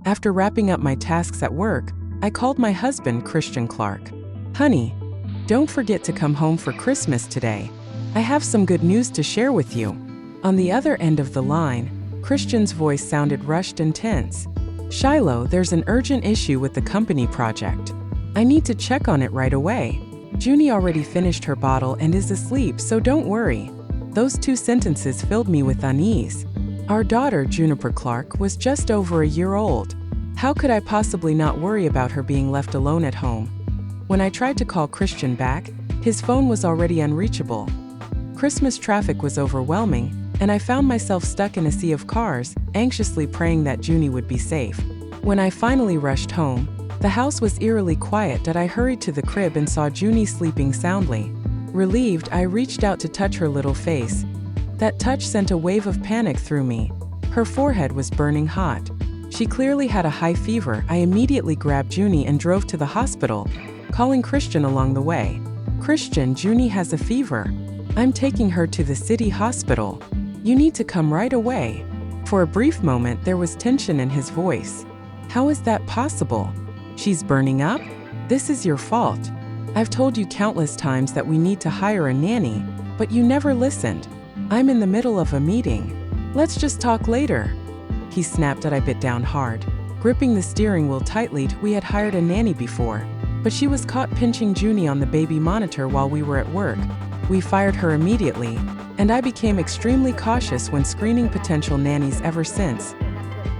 After wrapping up my tasks at work, I called my husband, Christian Clark. "Honey, don't forget to come home for Christmas today. I have some good news to share with you." On the other end of the line, Christian's voice sounded rushed and tense. "Shiloh, there's an urgent issue with the company project. I need to check on it right away. Junie already finished her bottle and is asleep, so don't worry." Those two sentences filled me with unease. Our daughter, Juniper Clark, was just over a year old. How could I possibly not worry about her being left alone at home? When I tried to call Christian back, his phone was already unreachable. Christmas traffic was overwhelming, and I found myself stuck in a sea of cars, anxiously praying that Junie would be safe. When I finally rushed home, the house was eerily quiet, but I hurried to the crib and saw Junie sleeping soundly. Relieved, I reached out to touch her little face. That touch sent a wave of panic through me. Her forehead was burning hot. She clearly had a high fever. I immediately grabbed Junie and drove to the hospital, calling Christian along the way. "Christian, Junie has a fever. I'm taking her to the city hospital. You need to come right away." For a brief moment, there was tension in his voice. "How is that possible? She's burning up? This is your fault. I've told you countless times that we need to hire a nanny, but you never listened. I'm in the middle of a meeting. Let's just talk later." He snapped, and I bit down hard. Gripping the steering wheel tightly, we had hired a nanny before, but she was caught pinching Junie on the baby monitor while we were at work. We fired her immediately, and I became extremely cautious when screening potential nannies ever since.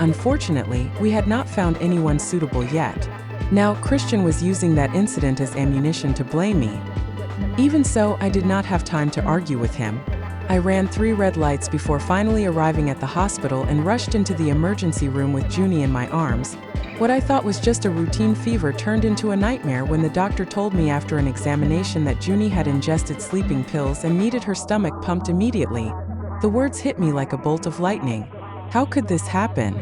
Unfortunately, we had not found anyone suitable yet. Now, Christian was using that incident as ammunition to blame me. Even so, I did not have time to argue with him. I ran 3 red lights before finally arriving at the hospital and rushed into the emergency room with Junie in my arms. What I thought was just a routine fever turned into a nightmare when the doctor told me after an examination that Junie had ingested sleeping pills and needed her stomach pumped immediately. The words hit me like a bolt of lightning. How could this happen?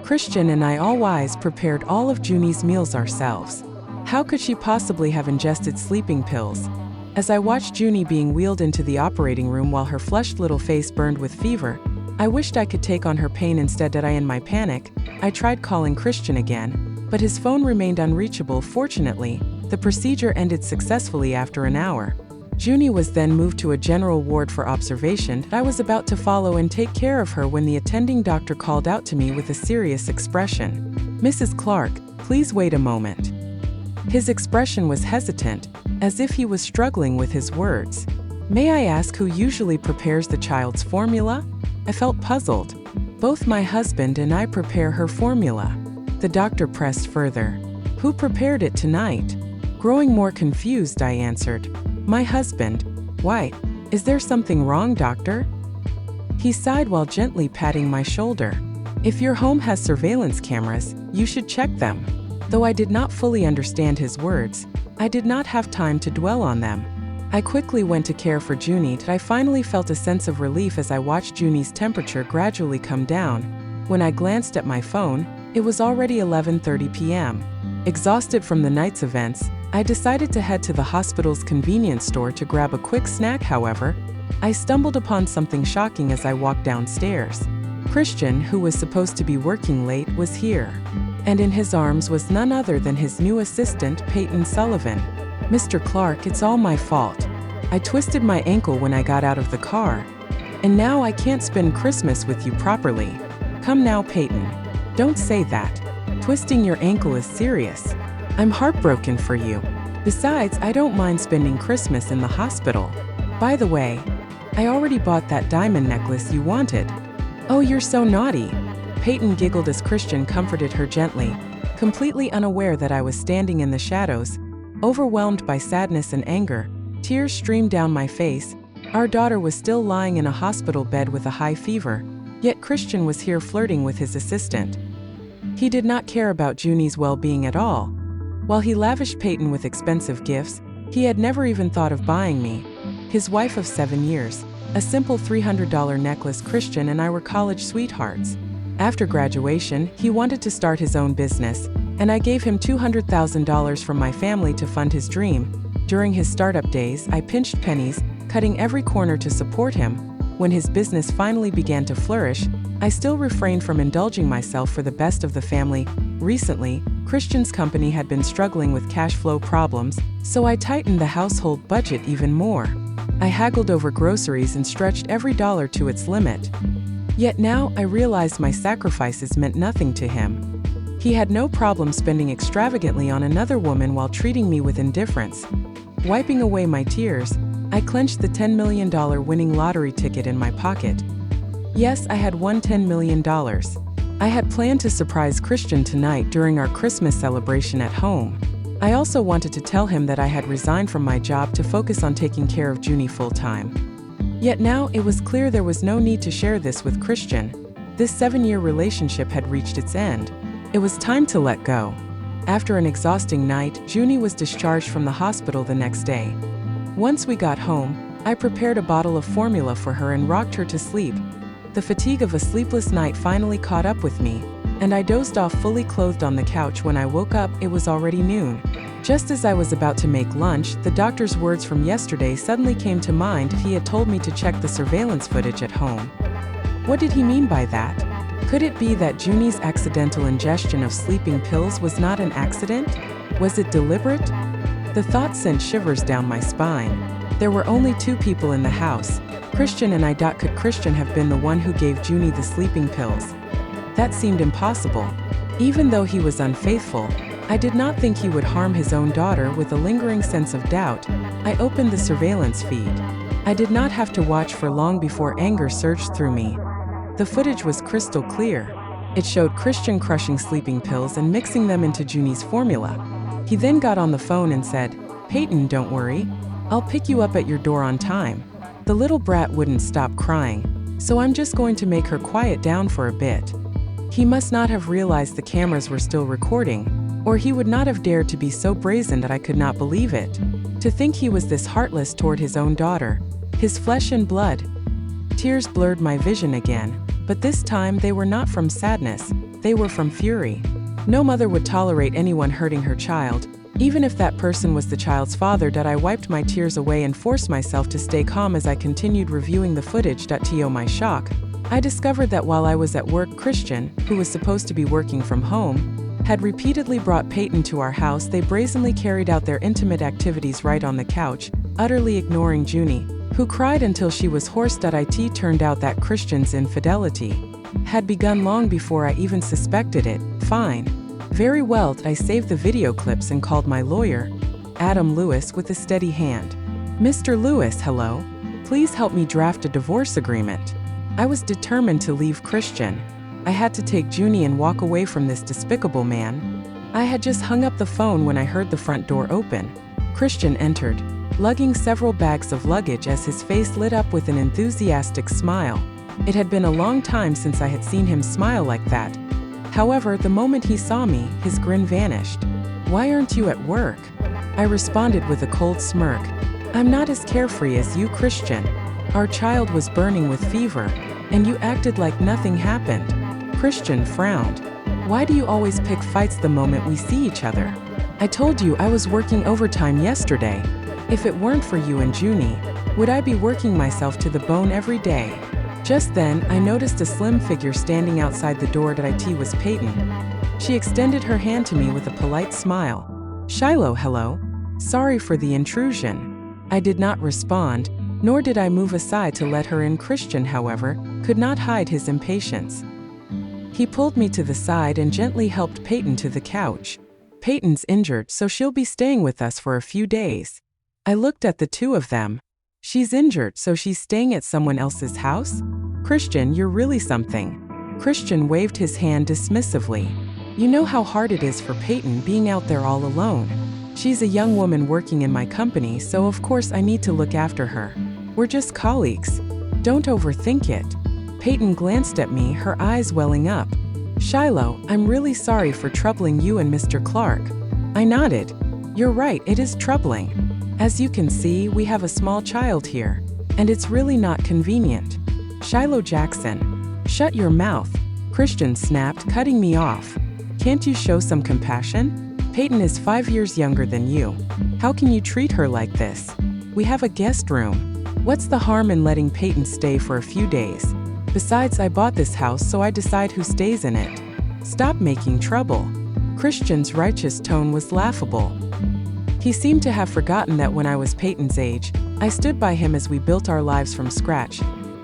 Christian and I, all wise, prepared all of Junie's meals ourselves. How could she possibly have ingested sleeping pills? As I watched Junie being wheeled into the operating room while her flushed little face burned with fever, I wished I could take on her pain instead. In my panic, I tried calling Christian again, but his phone remained unreachable. Fortunately, the procedure ended successfully after an hour. Junie was then moved to a general ward for observation. I was about to follow and take care of her when the attending doctor called out to me with a serious expression. "Mrs. Clark, please wait a moment." His expression was hesitant, as if he was struggling with his words. "May I ask who usually prepares the child's formula?" I felt puzzled. "Both my husband and I prepare her formula." The doctor pressed further. "Who prepared it tonight?" Growing more confused, I answered, "My husband." "Why? Is there something wrong, doctor?" He sighed while gently patting my shoulder. "If your home has surveillance cameras, you should check them." Though I did not fully understand his words, I did not have time to dwell on them. I quickly went to care for Junie. I finally felt a sense of relief as I watched Junie's temperature gradually come down. When I glanced at my phone, it was already 11:30 p.m. Exhausted from the night's events, I decided to head to the hospital's convenience store to grab a quick snack. However, I stumbled upon something shocking as I walked downstairs. Christian, who was supposed to be working late, was here. And in his arms was none other than his new assistant, Peyton Sullivan. "Mr. Clark, it's all my fault. I twisted my ankle when I got out of the car. And now I can't spend Christmas with you properly." "Come now, Peyton. Don't say that. Twisting your ankle is serious. I'm heartbroken for you. Besides, I don't mind spending Christmas in the hospital. By the way, I already bought that diamond necklace you wanted." "Oh, you're so naughty." Peyton giggled as Christian comforted her gently, completely unaware that I was standing in the shadows. Overwhelmed by sadness and anger, tears streamed down my face. Our daughter was still lying in a hospital bed with a high fever, yet Christian was here flirting with his assistant. He did not care about Junie's well-being at all. While he lavished Peyton with expensive gifts, he had never even thought of buying me, his wife of 7 years, a simple $300 necklace. Christian and I were college sweethearts. After graduation, he wanted to start his own business, and I gave him $200,000 from my family to fund his dream. During his startup days, I pinched pennies, cutting every corner to support him. When his business finally began to flourish, I still refrained from indulging myself for the best of the family. Recently, Christian's company had been struggling with cash flow problems, so I tightened the household budget even more. I haggled over groceries and stretched every dollar to its limit. Yet now I realized my sacrifices meant nothing to him. He had no problem spending extravagantly on another woman while treating me with indifference. Wiping away my tears, I clenched the $10 million winning lottery ticket in my pocket. Yes, I had won $10 million. I had planned to surprise Christian tonight during our Christmas celebration at home. I also wanted to tell him that I had resigned from my job to focus on taking care of Junie full-time. Yet now it was clear there was no need to share this with Christian. This 7-year relationship had reached its end. It was time to let go. After an exhausting night, Junie was discharged from the hospital the next day. Once we got home, I prepared a bottle of formula for her and rocked her to sleep. The fatigue of a sleepless night finally caught up with me, and I dozed off fully clothed on the couch. When I woke up, it was already noon. Just as I was about to make lunch, the doctor's words from yesterday suddenly came to mind. He had told me to check the surveillance footage at home. What did he mean by that? Could it be that Junie's accidental ingestion of sleeping pills was not an accident? Was it deliberate? The thought sent shivers down my spine. There were only 2 people in the house, Christian and I. Could Christian have been the one who gave Junie the sleeping pills? That seemed impossible. Even though he was unfaithful, I did not think he would harm his own daughter. With a lingering sense of doubt, I opened the surveillance feed. I did not have to watch for long before anger surged through me. The footage was crystal clear. It showed Christian crushing sleeping pills and mixing them into Junie's formula. He then got on the phone and said, "Peyton, don't worry. I'll pick you up at your door on time." The little brat wouldn't stop crying, so I'm just going to make her quiet down for a bit. He must not have realized the cameras were still recording, or he would not have dared to be so brazen that I could not believe it. To think he was this heartless toward his own daughter, his flesh and blood. Tears blurred my vision again, but this time they were not from sadness, they were from fury. No mother would tolerate anyone hurting her child, even if that person was the child's father. I wiped my tears away and forced myself to stay calm as I continued reviewing the footage. To my shock, I discovered that while I was at work, Christian, who was supposed to be working from home, had repeatedly brought Peyton to our house. They brazenly carried out their intimate activities right on the couch, utterly ignoring Junie, who cried until she was hoarse. It turned out that Christian's infidelity had begun long before I even suspected it. Fine. Very well. I saved the video clips and called my lawyer, Adam Lewis, with a steady hand. "Mr. Lewis, hello. Please help me draft a divorce agreement." I was determined to leave Christian. I had to take Junie and walk away from this despicable man. I had just hung up the phone when I heard the front door open. Christian entered, lugging several bags of luggage as his face lit up with an enthusiastic smile. It had been a long time since I had seen him smile like that. However, the moment he saw me, his grin vanished. "Why aren't you at work?" I responded with a cold smirk. "I'm not as carefree as you, Christian. Our child was burning with fever, and you acted like nothing happened." Christian frowned. "Why do you always pick fights the moment we see each other? I told you I was working overtime yesterday. If it weren't for you and Junie, would I be working myself to the bone every day?" Just then, I noticed a slim figure standing outside the door. It was Peyton. She extended her hand to me with a polite smile. "Shiloh, hello. Sorry for the intrusion." I did not respond, nor did I move aside to let her in. Christian, however, could not hide his impatience. He pulled me to the side and gently helped Peyton to the couch. "Peyton's injured, so she'll be staying with us for a few days." I looked at the 2 of them. "She's injured, so she's staying at someone else's house? Christian, you're really something." Christian waved his hand dismissively. "You know how hard it is for Peyton being out there all alone. She's a young woman working in my company, so of course I need to look after her. We're just colleagues. Don't overthink it." Peyton glanced at me, her eyes welling up. "Shiloh, I'm really sorry for troubling you and Mr. Clark." I nodded. "You're right, it is troubling. As you can see, we have a small child here, and it's really not convenient." "Shiloh Jackson, shut your mouth," Christian snapped, cutting me off. "Can't you show some compassion? Peyton is 5 years younger than you. How can you treat her like this? We have a guest room. What's the harm in letting Peyton stay for a few days? Besides, I bought this house, so I decide who stays in it. Stop making trouble. Christian's righteous tone was laughable. He seemed to have forgotten that when I was Peyton's age, I stood by him as we built our lives from scratch.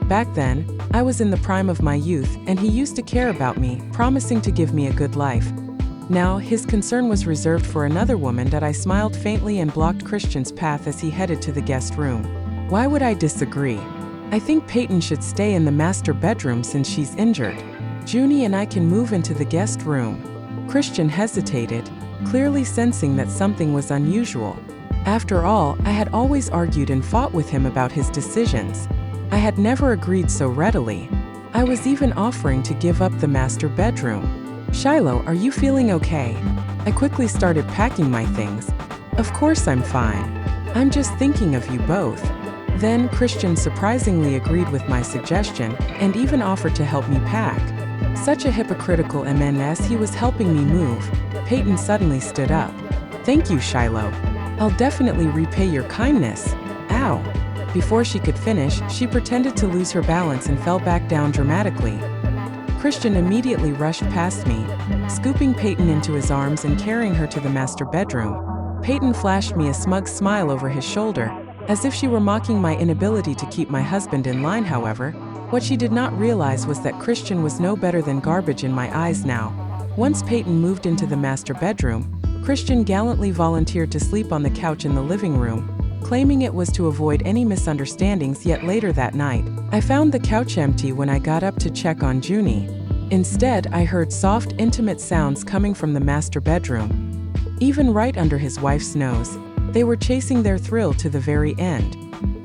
Back then, I was in the prime of my youth, and he used to care about me, promising to give me a good life. Now, his concern was reserved for another woman that I smiled faintly and blocked Christian's path as he headed to the guest room. Why would I disagree? I think Peyton should stay in the master bedroom since she's injured. Junie and I can move into the guest room. Christian hesitated, clearly sensing that something was unusual. After all, I had always argued and fought with him about his decisions. I had never agreed so readily. I was even offering to give up the master bedroom. Shiloh, are you feeling okay? I quickly started packing my things. Of course I'm fine. I'm just thinking of you both. Then Christian surprisingly agreed with my suggestion and even offered to help me pack. Such a hypocritical man as he was helping me move. Peyton suddenly stood up. Thank you, Shiloh. I'll definitely repay your kindness. Ow. Before she could finish, she pretended to lose her balance and fell back down dramatically. Christian immediately rushed past me, scooping Peyton into his arms and carrying her to the master bedroom. Peyton flashed me a smug smile over his shoulder, as if she were mocking my inability to keep my husband in line. However, what she did not realize was that Christian was no better than garbage in my eyes now. Once Peyton moved into the master bedroom, Christian gallantly volunteered to sleep on the couch in the living room, claiming it was to avoid any misunderstandings. Yet later that night, I found the couch empty when I got up to check on Junie. Instead, I heard soft, intimate sounds coming from the master bedroom. Even right under his wife's nose, they were chasing their thrill to the very end.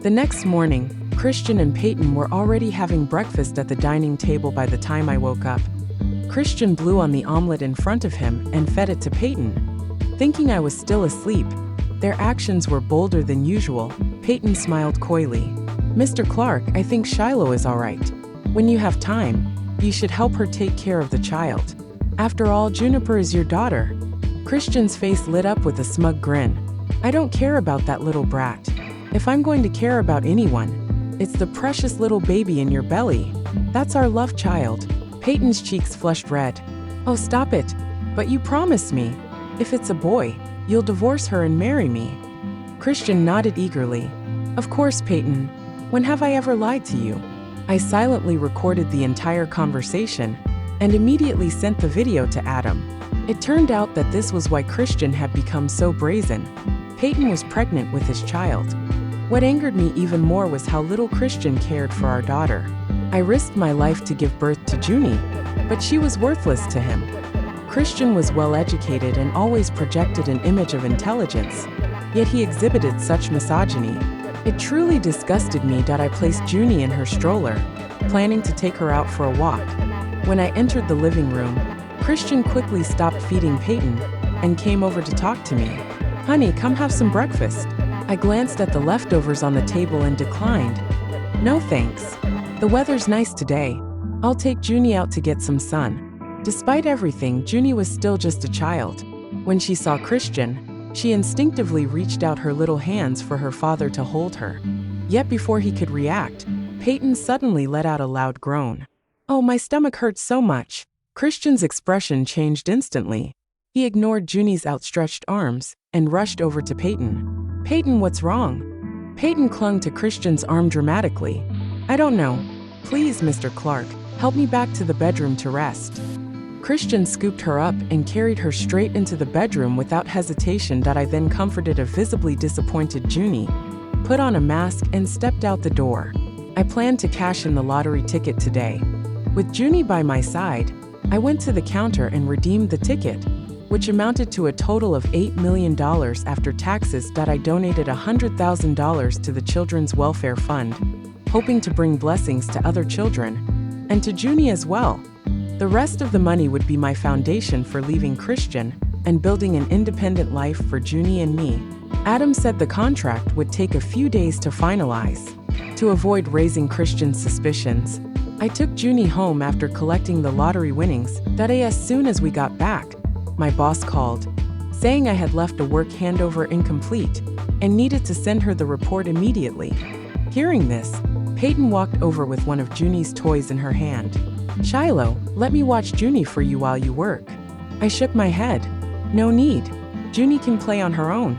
The next morning, Christian and Peyton were already having breakfast at the dining table by the time I woke up. Christian blew on the omelet in front of him and fed it to Peyton. Thinking I was still asleep, their actions were bolder than usual. Peyton smiled coyly. Mr. Clark, I think Shiloh is all right. When you have time, you should help her take care of the child. After all, Juniper is your daughter. Christian's face lit up with a smug grin. I don't care about that little brat. If I'm going to care about anyone, it's the precious little baby in your belly. That's our love child. Peyton's cheeks flushed red. Oh, stop it. But you promised me. If it's a boy, you'll divorce her and marry me. Christian nodded eagerly. Of course, Peyton. When have I ever lied to you? I silently recorded the entire conversation and immediately sent the video to Adam. It turned out that this was why Christian had become so brazen. Peyton was pregnant with his child. What angered me even more was how little Christian cared for our daughter. I risked my life to give birth to Junie, but she was worthless to him. Christian was well-educated and always projected an image of intelligence, yet he exhibited such misogyny. It truly disgusted me that I placed Junie in her stroller, planning to take her out for a walk. When I entered the living room, Christian quickly stopped feeding Peyton and came over to talk to me. Honey, come have some breakfast. I glanced at the leftovers on the table and declined. No thanks. The weather's nice today. I'll take Junie out to get some sun. Despite everything, Junie was still just a child. When she saw Christian, she instinctively reached out her little hands for her father to hold her. Yet before he could react, Peyton suddenly let out a loud groan. Oh, my stomach hurts so much. Christian's expression changed instantly. He ignored Junie's outstretched arms and rushed over to Peyton. Peyton, what's wrong? Peyton clung to Christian's arm dramatically. I don't know. Please, Mr. Clark, help me back to the bedroom to rest. Christian scooped her up and carried her straight into the bedroom without hesitation. I then comforted a visibly disappointed Junie, put on a mask, and stepped out the door. I planned to cash in the lottery ticket today. With Junie by my side, I went to the counter and redeemed the ticket, which amounted to a total of $8 million after taxes. I donated $100,000 to the Children's Welfare Fund, hoping to bring blessings to other children, and to Junie as well. The rest of the money would be my foundation for leaving Christian and building an independent life for Junie and me. Adam said the contract would take a few days to finalize. To avoid raising Christian's suspicions, I took Junie home after collecting the lottery winnings. As soon as we got back, my boss called, saying I had left a work handover incomplete and needed to send her the report immediately. Hearing this, Peyton walked over with one of Junie's toys in her hand. Shiloh, let me watch Junie for you while you work. I shook my head. No need. Junie can play on her own.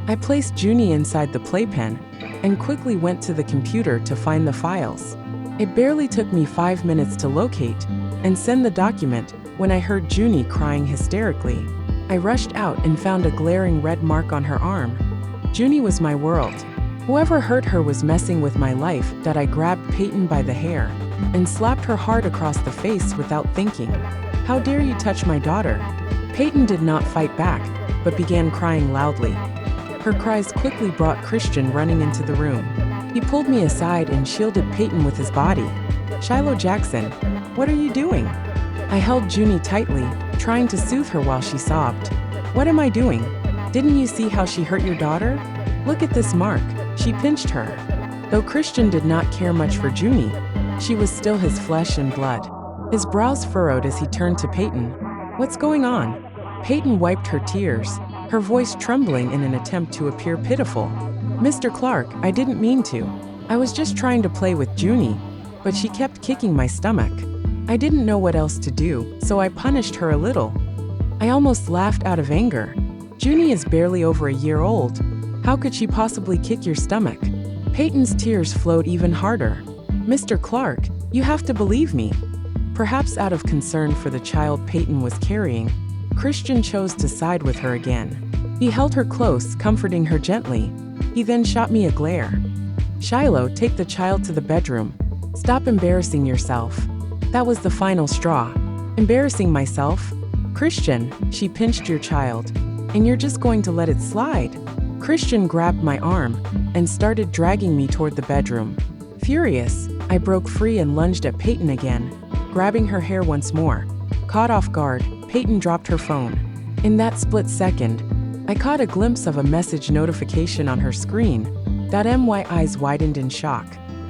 I placed Junie inside the playpen and quickly went to the computer to find the files. It barely took me 5 minutes to locate and send the document when I heard Junie crying hysterically. I rushed out and found a glaring red mark on her arm. Junie was my world. Whoever hurt her was messing with my life. That I grabbed Peyton by the hair and slapped her hard across the face without thinking. How dare you touch my daughter? Peyton did not fight back, but began crying loudly. Her cries quickly brought Christian running into the room. He pulled me aside and shielded Peyton with his body. Shiloh Jackson, what are you doing? I held Junie tightly, trying to soothe her while she sobbed. What am I doing? Didn't you see how she hurt your daughter? Look at this mark. She pinched her. Though Christian did not care much for Junie, she was still his flesh and blood. His brows furrowed as he turned to Peyton. What's going on? Peyton wiped her tears, her voice trembling in an attempt to appear pitiful. Mr. Clark, I didn't mean to. I was just trying to play with Junie, but she kept kicking my stomach. I didn't know what else to do, so I punished her a little. I almost laughed out of anger. Junie is barely over a year old. How could she possibly kick your stomach? Peyton's tears flowed even harder. Mr. Clark, you have to believe me. Perhaps out of concern for the child Peyton was carrying, Christian chose to side with her again. He held her close, comforting her gently. He then shot me a glare. Shiloh, take the child to the bedroom. Stop embarrassing yourself. That was the final straw. Embarrassing myself? Christian, she pinched your child, and you're just going to let it slide? Christian grabbed my arm and started dragging me toward the bedroom. Furious, I broke free and lunged at Peyton again, grabbing her hair once more. Caught off guard, Peyton dropped her phone. In that split second, I caught a glimpse of a message notification on her screen. My eyes widened in shock.